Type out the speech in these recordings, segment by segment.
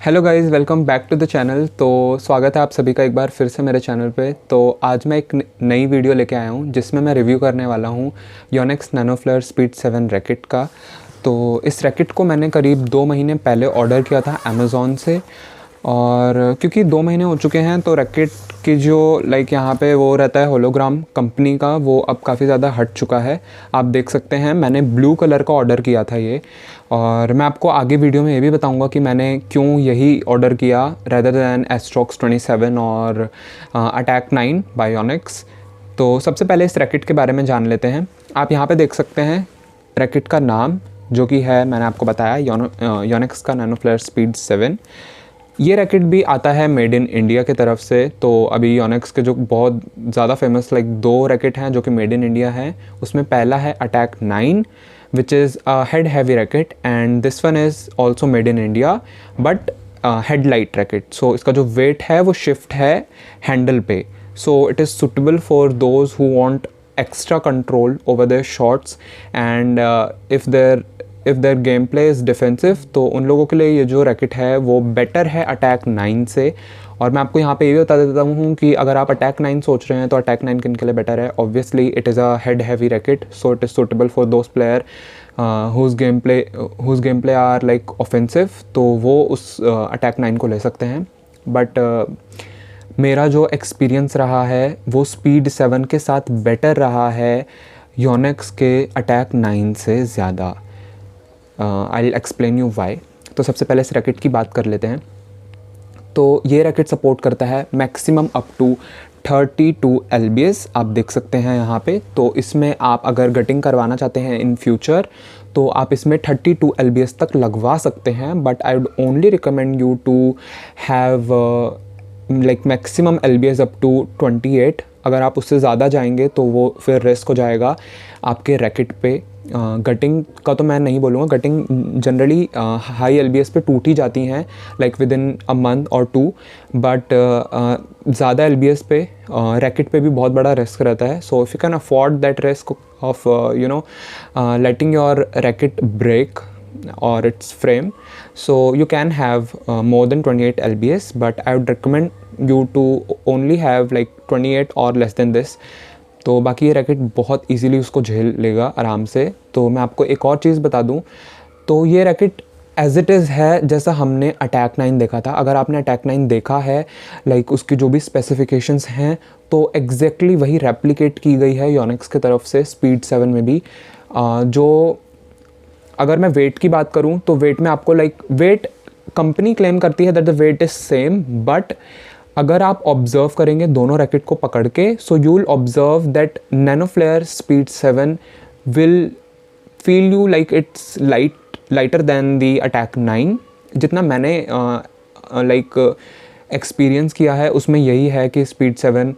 Hello guys, welcome back to the channel. तो स्वागत है आप सभी का एक बार फिर से मेरे चैनल पे। तो आज मैं एक नई वीडियो लेके आया हूँ जिसमें मैं रिव्यू करने वाला हूँ योनेक्स नैनोफ्लेयर स्पीड 7 रैकेट का। तो इस रैकेट को मैंने करीब 2 महीने पहले ऑर्डर किया था अमेज़ॉन से, और क्योंकि 2 महीने हो चुके हैं तो रैकेट की जो यहाँ पे वो रहता है होलोग्राम कंपनी का, वो अब काफ़ी ज़्यादा हट चुका है। आप देख सकते हैं मैंने ब्लू कलर का ऑर्डर किया था ये, और मैं आपको आगे वीडियो में ये भी बताऊंगा कि मैंने क्यों यही ऑर्डर किया रेदर दैन एस्ट्रॉक्स 27 और अटैक 9 बाय योनेक्स। तो सबसे पहले इस रैकेट के बारे में जान लेते हैं। आप यहाँ पे देख सकते हैं रैकेट का नाम जो कि है, मैंने आपको बताया, योनेक्स का नैनोफ्लेयर स्पीड 7। ये रैकेट भी आता है मेड इन इंडिया की तरफ से। तो अभी योनेक्स के जो बहुत ज़्यादा फेमस 2 रैकेट हैं जो कि मेड इन इंडिया हैं, उसमें पहला है attack 9 which is a head heavy racket, and this one is also made in India but head light racket. So इसका जो वेट है वो शिफ्ट है हैंडल पे। So it is suitable for those who want extra control over their shots, and if their game play is defensive, तो उन लोगों के लिए ये जो रैकेट है वो बेटर है अटैक 9 से। और मैं आपको यहाँ पे ये भी बता देता हूँ कि अगर आप अटैक 9 सोच रहे हैं तो अटैक 9 किन के लिए बेटर है। Obviously it is a head heavy racket, so it is suitable for those player whose gameplay are offensive, तो वो उस अटैक 9 को ले सकते हैं। बट मेरा जो एक्सपीरियंस रहा है वो स्पीड 7 के साथ बेटर रहा है योनेक्स के अटैक 9 से ज़्यादा। I will explain you why. तो सबसे पहले इस रैकेट की बात कर लेते हैं। तो ये रैकेट सपोर्ट करता है मैक्सिमम अप टू 32 LBS, आप देख सकते हैं यहाँ पे। तो इसमें आप अगर गटिंग करवाना चाहते हैं इन फ्यूचर तो आप इसमें 32 LBS तक लगवा सकते हैं, but I would only recommend you to have maximum LBS up to 28। अगर आप उससे ज़्यादा जाएंगे तो वो फिर रिस्क हो जाएगा आपके रैकेट पे। गटिंग का तो मैं नहीं बोलूँगा, गटिंग जनरली हाई LBS पे टूट ही जाती हैं विद इन अ मंथ और 2, बट ज़्यादा LBS पे रैकेट पे भी बहुत बड़ा रिस्क रहता है। So if you can afford that risk of letting your racket break or its frame, so you can have more than 28 LBS, but I would recommend you to only have 28 or less than this। तो बाकी ये racket बहुत easily उसको झेल लेगा आराम से। तो मैं आपको एक और चीज़ बता दूं, तो ये रैकेट एज इट इज़ है जैसा हमने अटैक 9 देखा था। अगर आपने अटैक 9 देखा है उसकी जो भी स्पेसिफिकेशंस हैं तो एग्जैक्टली वही रेप्लिकेट की गई है योनेक्स की तरफ से स्पीड 7 में भी। जो अगर मैं वेट की बात करूं तो वेट में आपको वेट कंपनी क्लेम करती है that the weight is same, but अगर आप ऑब्जर्व करेंगे दोनों रैकेट को पकड़ के, so you will observe that Nanoflare speed 7 will feel you it's lighter than the attack 9। जितना मैंने एक्सपीरियंस किया है उसमें यही है कि स्पीड 7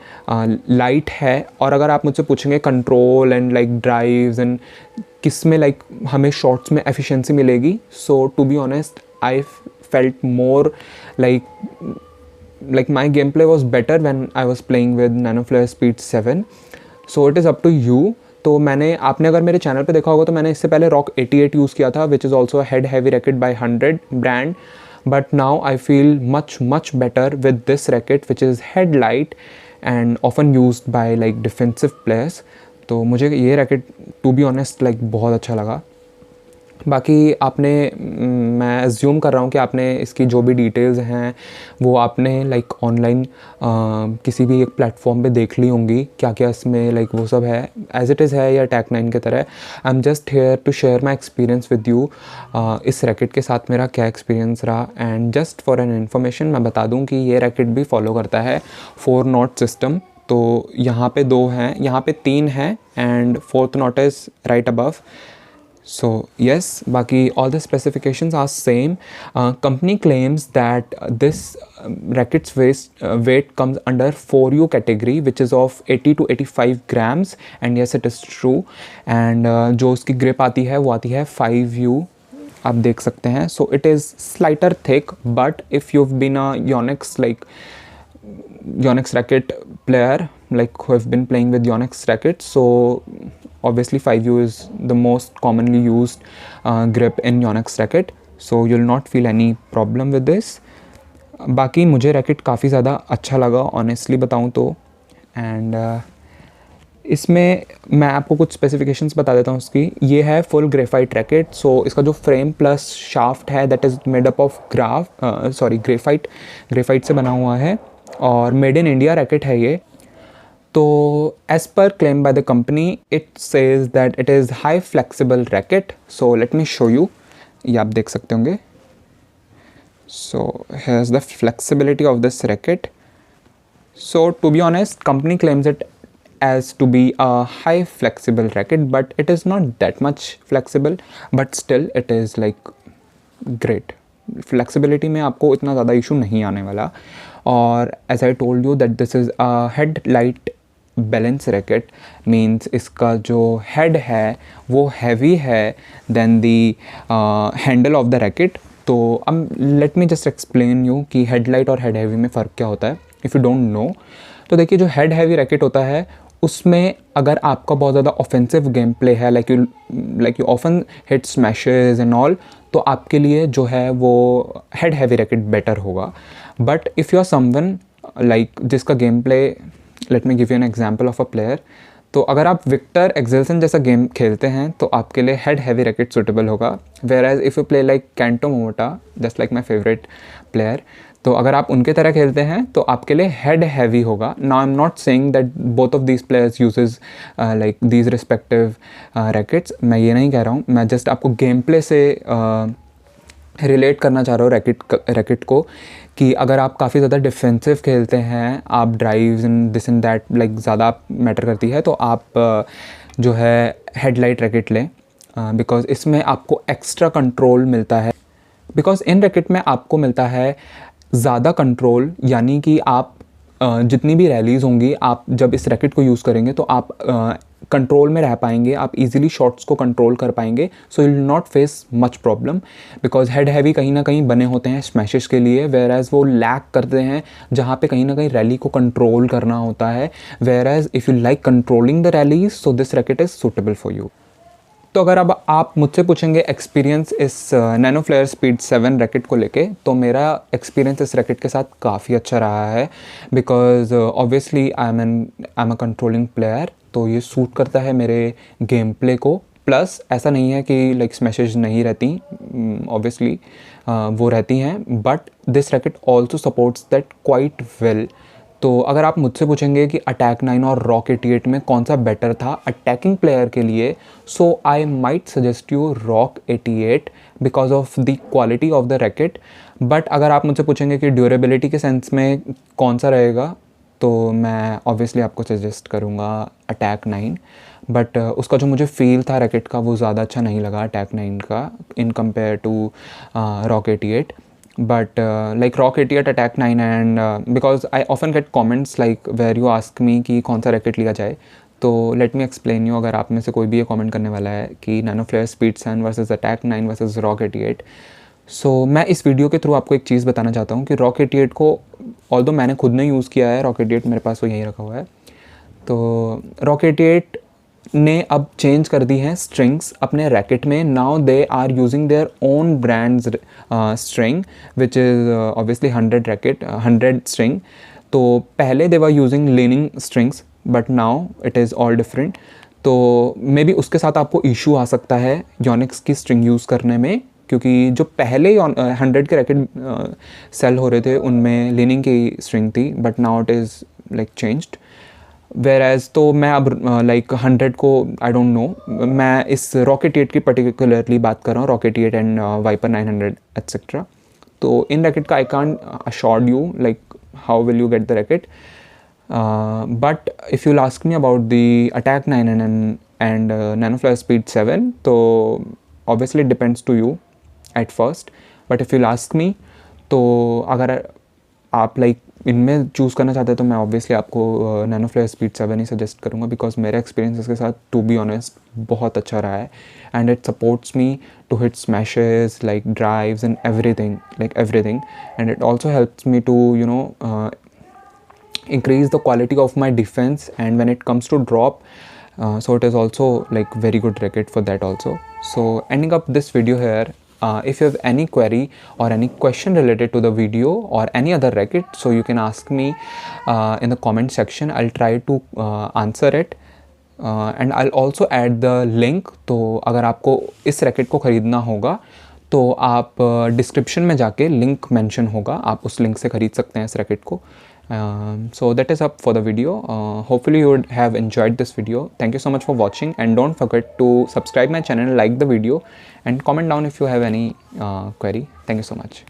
लाइट है। और अगर आप मुझसे पूछेंगे कंट्रोल एंड ड्राइव्स एंड किस में हमें शॉट्स में एफिशिएंसी मिलेगी, so to be honest I felt more my gameplay was better when I was playing with Nanoflare speed 7। so it is up to you। तो आपने अगर मेरे चैनल पे देखा होगा तो मैंने इससे पहले रॉक 88 यूज़ किया था which is also a head heavy racket by 100 brand, but now I feel much better with this racket which is head light and often used by defensive players. तो मुझे ये रैकेट टू बी ऑनेस्ट बहुत अच्छा लगा। बाकी आपने मैं assume कर रहा हूँ कि आपने इसकी जो भी डिटेल्स हैं वो आपने ऑनलाइन किसी भी एक प्लेटफॉर्म पे देख ली होंगी, क्या क्या इसमें वो सब है। एज इट इज़ है या अटैक 9 की तरह। I am just here to share my experience with you. इस रैकेट के साथ मेरा क्या एक्सपीरियंस रहा, and just for an information मैं बता दूँ कि ये रैकेट भी फॉलो करता है 4 नॉट सिस्टम। तो यहाँ पे 2 हैं, यहाँ पे 3 हैं, and 4th not is right above. So yes, baki all the specifications are same. Company claims that this racket's weight comes under 4U category, which is of 80 to 85 grams, and yes it is true। and जो उसकी grip आती है वो आती है 5U, आप देख सकते हैं। so it is slighter thick, but if you've been a Yonex racket player who have been playing with Yonex rackets, so obviously 5U is the most commonly used grip in Yonex racket, so you'll not feel any problem with this। बाकी मुझे racket काफ़ी ज़्यादा अच्छा लगा honestly बताऊँ तो। And इसमें मैं आपको कुछ स्पेसिफिकेशंस बता देता हूँ उसकी। ये है फुल ग्रेफाइट रैकेट। सो इसका जो फ्रेम प्लस शाफ्ट है that is made up of graphite से बना हुआ है और मेड इन इंडिया रैकेट है ये। तो as per claim by the company it says that it is high flexible racket. So let me show you, ये आप देख सकते होंगे। So here is the flexibility of this racket. So to be honest, company claims it as to be a high flexible racket, but it is not that much flexible, but still it is like great. Flexibility में आपको इतना ज़्यादा issue नहीं आने वाला। और as I told you that this is a head light balance racket, means इसका जो हेड है वो हैवी है then the handle of the racket. तो अब let me just explain you कि हेड लाइट और हेड हैवी में फ़र्क क्या होता है इफ़ यू डोंट नो। तो देखिए, जो हेड हैवी रैकेट होता है उसमें अगर आपका बहुत ज़्यादा ऑफेंसिव गेम प्ले है, like you often hit smashes and all, तो आपके लिए जो है वो हेड हैवी रैकेट बेटर होगा। But if you are someone like जिसका game play, let me give you an example of a player, तो अगर आप विक्टर एक्सेल्सन जैसा गेम खेलते हैं तो आपके लिए हेड हैवी रैकेट सूटेबल होगा। Whereas if you play like Kento Momota, just like my favourite player, तो अगर आप उनके तरह खेलते हैं तो आपके लिए हेड हैवी होगा। Now I am not saying that both of these players uses like these respective rackets, मैं ये नहीं कह रहा हूँ, मैं जस्ट आपको गेम प्ले से रिलेट करना चाह रहा हूँ रैकेट को, कि अगर आप काफ़ी ज़्यादा डिफेंसिव खेलते हैं, आप drives and this and that like ज़्यादा मैटर करती है, तो आप जो है हेडलाइट रैकेट लें, बिकॉज इसमें आपको एक्स्ट्रा कंट्रोल मिलता है। बिकॉज इन रैकेट में आपको मिलता है ज़्यादा कंट्रोल, यानी कि आप जितनी भी रैलीज़ होंगी, आप जब इस रैकेट को यूज़ करेंगे तो आप कंट्रोल में रह पाएंगे, आप इजीली शॉट्स को कंट्रोल कर पाएंगे। सो you will not face much problem, because head heavy कहीं ना कहीं बने होते हैं स्मैशेस के लिए, वेयर एज वो लैक करते हैं जहाँ पे कहीं ना कहीं रैली को कंट्रोल करना होता है। Whereas if you like controlling the rallies, so this racket is suitable for you. तो अगर अब आप मुझसे पूछेंगे एक्सपीरियंस इस नैनो फ्लेयर स्पीड 7 रैकेट को लेके, तो मेरा एक्सपीरियंस इस रैकेट के साथ काफ़ी अच्छा रहा है, because obviously I am a controlling player, तो ये सूट करता है मेरे गेम प्ले को। प्लस ऐसा नहीं है कि लाइक स्मैशेज नहीं रहती, ऑब्वियसली वो रहती हैं, but this racket also supports that quite well. तो अगर आप मुझसे पूछेंगे कि अटैक 9 और रॉक 88 में कौन सा बेटर था अटैकिंग प्लेयर के लिए, so I might suggest you Rock 88 because of the quality of the racket. But अगर आप मुझसे पूछेंगे कि ड्यूरेबिलिटी के सेंस में कौन सा रहेगा, तो मैं ऑब्वियसली आपको सजेस्ट करूँगा अटैक 9। बट उसका जो मुझे फील था रैकेट का वो ज़्यादा अच्छा नहीं लगा अटैक 9 का in compare to rock 88। But like Rock 88, Attack 9 and because I often get comments like where you ask me कि कौन सा रैकेट लिया जाए, तो let me explain you, अगर आप में से कोई भी ये कमेंट करने वाला है कि nano flare speed 7 versus attack 9 versus rock 88, सो मैं इस वीडियो के थ्रू आपको एक चीज़ बताना चाहता हूँ कि रॉक 88 को ऑल्दो मैंने खुद ने यूज़ किया है, रॉक 88 मेरे पास वो यहीं रखा हुआ है, तो रॉक 88 ने अब चेंज कर दी हैं स्ट्रिंग्स अपने रैकेट में। Now they are using their own brands string which is obviously 100 string. तो पहले they were using Li Ning strings but now it is all different. तो मे बी उसके साथ आपको इशू आ सकता है योनिक्स की स्ट्रिंग यूज़ करने में, क्योंकि जो पहले 100 के रैकेट सेल हो रहे थे उनमें लीनिंग की स्ट्रिंग थी, but now it is like changed. Whereas तो मैं अब लाइक 100 को आई डोंट नो, मैं इस रॉक 88 की पर्टिकुलरली बात कर रहा हूँ, रॉक 88 एंड वाइपर 900 एट्सेट्रा। तो इन रैकेट का I can't assure you like how will you get the racket, but if you ask me about the attack 9 and nano flare speed 7, तो obviously depends to you at first, but if you ask me, तो अगर आप like इनमें choose करना चाहते हैं तो मैं ऑब्वियसली आपको नैनो फ्लेयर स्पीड 7 ही सजेस्ट करूँगा, बिकॉज मेरा एक्सपीरियंस इसके साथ टू बी ऑनेस्ट बहुत अच्छा रहा है and it supports me to hit smashes like drives and everything and it also helps me to you know increase the quality of my defense, and when it comes to drop, so it is also like very good racket for that also. So ending up this video here, if you have any query or any question related to the video or any other racket, so you can ask me in the comment section. I'll try to answer it and I'll also add the link. तो अगर आपको इस racket को ख़रीदना होगा तो आप description में जाके लिंक मेंशन होगा, आप उस लिंक से ख़रीद सकते हैं इस रैकेट को. So that is up for the video. Hopefully you would have enjoyed this video. Thank you so much for watching, and don't forget to subscribe my channel, like the video, and comment down if you have any query. Thank you so much.